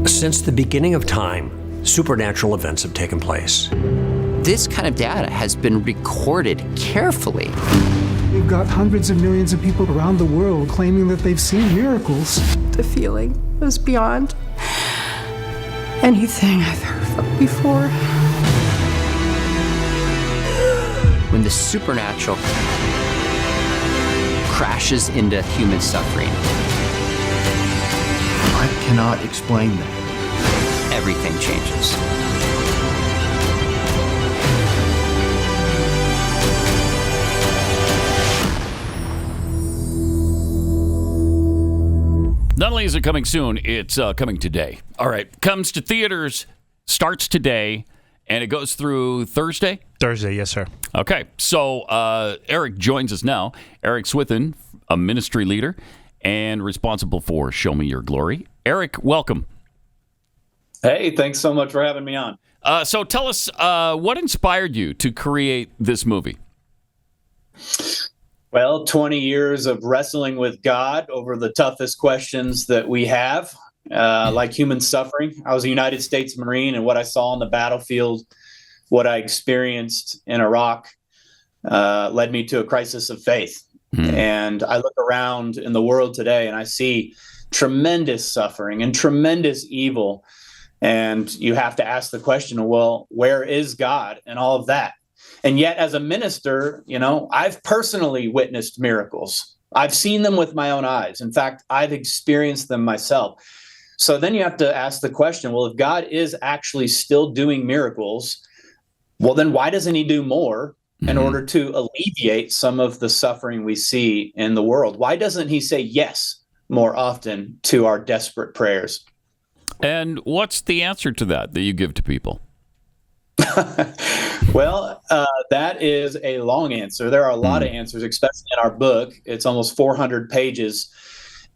Since the beginning of time, supernatural events have taken place. This kind of data has been recorded carefully. We've got hundreds of millions of people around the world claiming that they've seen miracles. The feeling was beyond anything I've ever felt before. When the supernatural crashes into human suffering, I cannot explain that. Everything changes. Not only is it coming soon, it's coming today. All right, comes to theaters, starts today, and it goes through Thursday? Thursday, yes, sir. Okay, so Eric joins us now. Eric Swithin, a ministry leader and responsible for Show Me Your Glory. Eric, welcome. Hey, thanks so much for having me on. So tell us, what inspired you to create this movie? Well, 20 years of wrestling with God over the toughest questions that we have, like human suffering. I was a United States Marine, and what I saw on the battlefield, what I experienced in Iraq, led me to a crisis of faith. And I look around in the world today and I see tremendous suffering and tremendous evil. And you have to ask the question, well, where is God and all of that? And yet, as a minister, you know, I've personally witnessed miracles. I've seen them with my own eyes. In fact, I've experienced them myself. So then you have to ask the question, well, if God is actually still doing miracles, well, then why doesn't he do more in order to alleviate some of the suffering we see in the world? Why doesn't he say yes more often to our desperate prayers? And what's the answer to that you give to people? Well, that is a long answer. There are a lot of answers, especially in our book. It's almost 400 pages.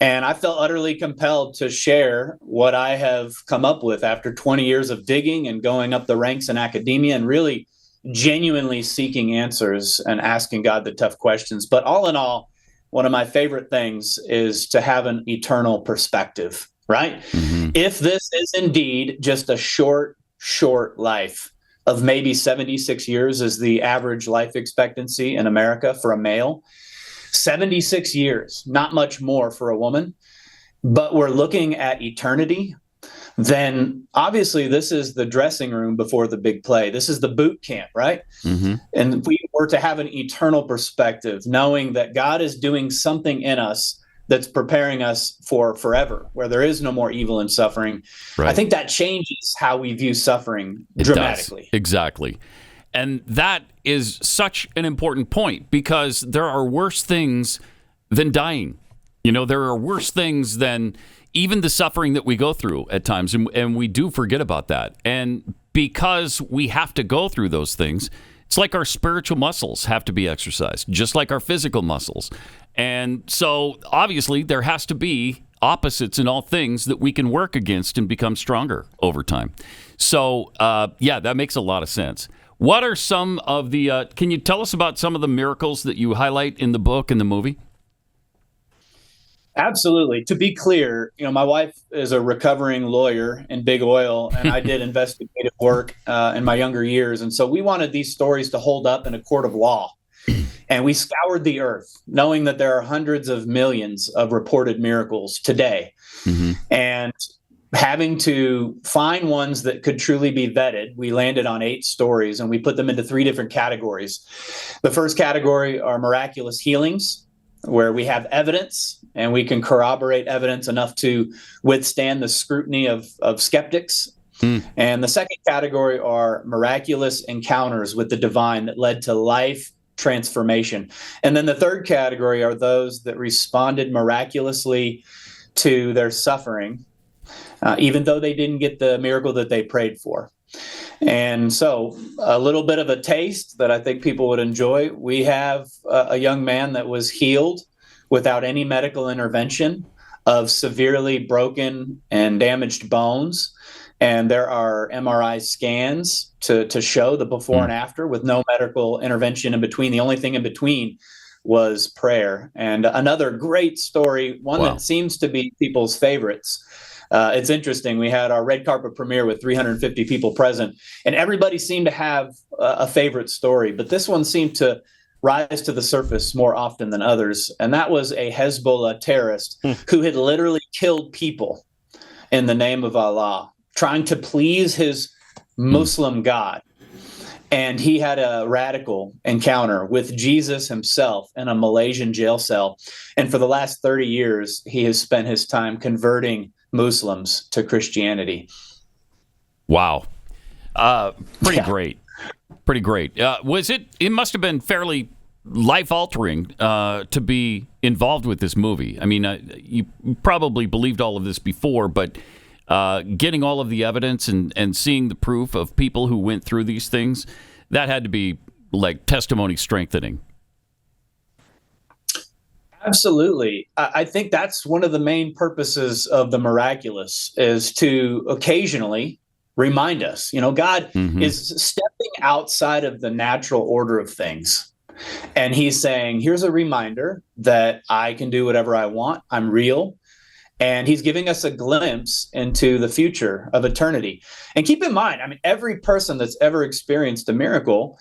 And I felt utterly compelled to share what I have come up with after 20 years of digging and going up the ranks in academia and really genuinely seeking answers and asking God the tough questions. But all in all, one of my favorite things is to have an eternal perspective, right? If this is indeed just a short life of maybe 76 years is the average life expectancy in America for a male, 76 years, not much more for a woman, but we're looking at eternity, then obviously this is the dressing room before the big play. This is the boot camp, right? And if we were to have an eternal perspective, knowing that God is doing something in us that's preparing us for forever, where there is no more evil and suffering, right, I think that changes how we view suffering dramatically. Exactly. And that is such an important point, because there are worse things than dying. You know, there are worse things than even the suffering that we go through at times, and we do forget about that. And because we have to go through those things, it's like our spiritual muscles have to be exercised, just like our physical muscles. And so, obviously, there has to be opposites in all things that we can work against and become stronger over time. So, yeah, that makes a lot of sense. What are some of the, can you tell us about some of the miracles that you highlight in the book and the movie? Absolutely. To be clear, you know, my wife is a recovering lawyer in big oil, and I did investigative work in my younger years. And so we wanted these stories to hold up in a court of law. And we scoured the earth, knowing that there are hundreds of millions of reported miracles today. And having to find ones that could truly be vetted, we landed on 8 stories, and we put them into 3 different categories. The first category are miraculous healings, where we have evidence and we can corroborate evidence enough to withstand the scrutiny of skeptics. And the second category are miraculous encounters with the divine that led to life transformation. And then the third category are those that responded miraculously to their suffering, even though they didn't get the miracle that they prayed for. And so a little bit of a taste that I think people would enjoy. We have a young man that was healed without any medical intervention of severely broken and damaged bones. And there are MRI scans to show the before and after with no medical intervention in between. The only thing in between was prayer. And another great story, one that seems to be people's favorites. It's interesting. We had our red carpet premiere with 350 people present, and everybody seemed to have a favorite story. But this one seemed to rise to the surface more often than others. And that was a Hezbollah terrorist who had literally killed people in the name of Allah, trying to please his Muslim God. And he had a radical encounter with Jesus himself in a Malaysian jail cell. And for the last 30 years, he has spent his time converting Muslims to Christianity. Wow. Pretty great. Pretty great. It must have been fairly life-altering to be involved with this movie. I mean, you probably believed all of this before, but getting all of the evidence and seeing the proof of people who went through these things, that had to be like testimony strengthening. Absolutely. I think that's one of the main purposes of the miraculous, is to occasionally remind us, God is stepping outside of the natural order of things. And he's saying, here's a reminder that I can do whatever I want. I'm real. And he's giving us a glimpse into the future of eternity. And keep in mind, I mean, every person that's ever experienced a miracle,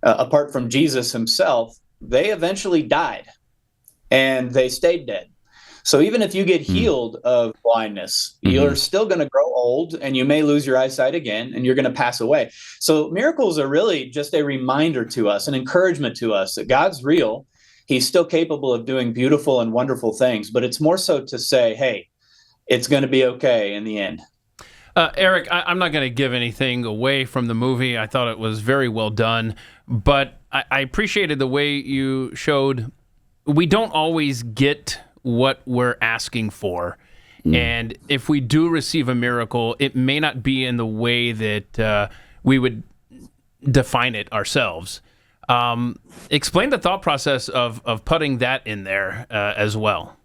apart from Jesus himself, they eventually died and they stayed dead. So even if you get healed of blindness, you're still going to grow old and you may lose your eyesight again and you're going to pass away. So miracles are really just a reminder to us, an encouragement to us that God's real. He's still capable of doing beautiful and wonderful things, but it's more so to say, hey, it's going to be okay in the end. Eric, I'm not going to give anything away from the movie. I thought it was very well done, but I appreciated the way you showed we don't always get what we're asking for. And if we do receive a miracle, it may not be in the way that we would define it ourselves. Explain the thought process of putting that in there as well.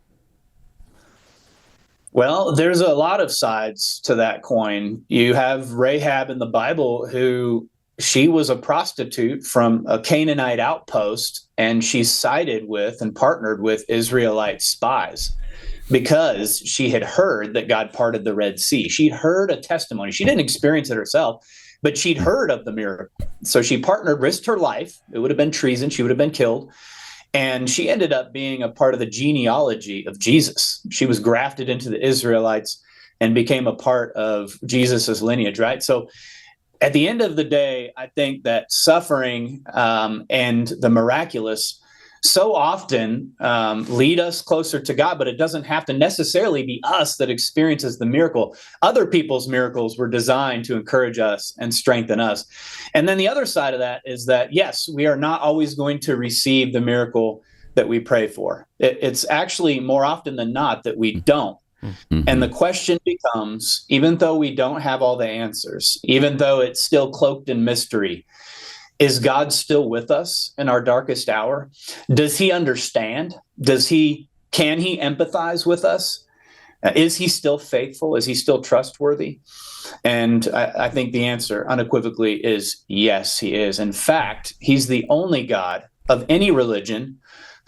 Well, there's a lot of sides to that coin. You have Rahab in the Bible, who she was a prostitute from a Canaanite outpost, and she sided with and partnered with Israelite spies because she had heard that God parted the Red Sea. She'd heard a testimony. She didn't experience it herself, but she'd heard of the miracle. So she partnered, risked her life. It would have been treason. She would have been killed. And she ended up being a part of the genealogy of Jesus. She was grafted into the Israelites and became a part of Jesus's lineage, right? So at the end of the day, I think that suffering and the miraculous so often lead us closer to God, but it doesn't have to necessarily be us that experiences the miracle. Other people's miracles were designed to encourage us and strengthen us. And then the other side of that is that, yes, we are not always going to receive the miracle that we pray for. It's actually more often than not that we don't. And the question becomes, even though we don't have all the answers, even though it's still cloaked in mystery, is God still with us in our darkest hour? Does he understand? Can he empathize with us? Is he still faithful? Is he still trustworthy? And I think the answer unequivocally is yes, he is. In fact, he's the only God of any religion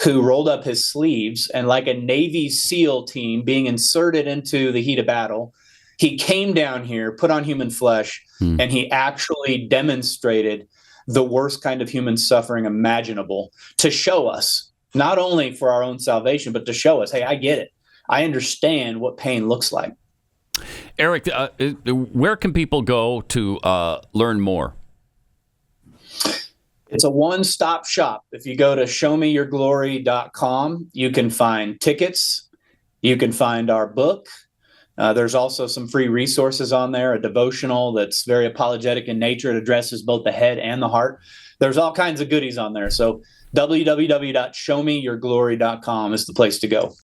who rolled up his sleeves and, like a Navy SEAL team being inserted into the heat of battle, he came down here, put on human flesh, and he actually demonstrated the worst kind of human suffering imaginable to show us, not only for our own salvation, but to show us, hey, I get it. I understand what pain looks like. Eric, where can people go to learn more? It's a one-stop shop. If you go to showmeyourglory.com, you can find tickets. You can find our book. There's also some free resources on there, a devotional that's very apologetic in nature. It addresses both the head and the heart. There's all kinds of goodies on there. So www.showmeyourglory.com is the place to go.